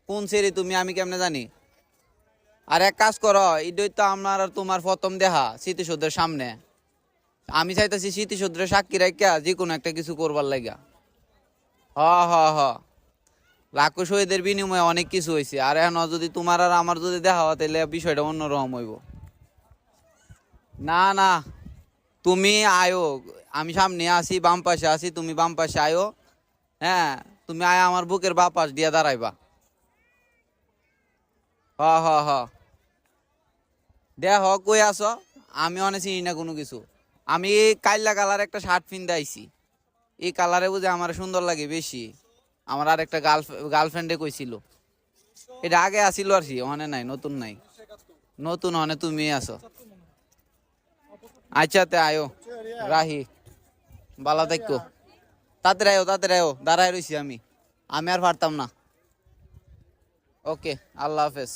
কোন সেরি তুমি আমি কেমনে জানি? আর এক কাজ করো, এটাই তো আমার আর তোমার প্রথম দেখা স্মৃতিসৌধের সামনে। আমি চাইতেছি স্মৃতিসৌধের সাক্ষী রাখিয়া যে কোনো একটা কিছু করবার লাগা। হ হ হ, লাখো শহীদের বিনিময়ে অনেক কিছু হয়েছে, আর এখন যদি তোমার আর আমার যদি দেখা হয় তাহলে বিষয়টা অন্যরকম হইব। না না, তুমি আয়ো, আমি সামনে আছি, বাম পাশে আছি, তুমি বাম পাশে আয়ো। হ্যাঁ, তুমি আয় আমার বুকের বাম পাশ দিয়া দাঁড়াইবা। হ হ হ, দেখ কই আছো? আমি অনেক চিনি না কোনো কিছু। আমি কাইলা কালার একটা শার্ট পিনতে আইছি, এই কালারে বুঝে আমার সুন্দর লাগে বেশি। আমার আর একটা গার্লফ্রেন্ডে কইছিল, এটা আগে আসিল আর কি, ওখানে নাই, নতুন নাই। নতুন হনে তুমি আছো। আচ্ছা তে আয়ো, রাহি, বালা দেখো। তাড়াতাড়ি আয়ো, তাড়াতাড়ি আয়ো, দাঁড়ায় রইছি আমি। আমি আর পারতাম না। ওকে, আল্লাহ হাফেজ।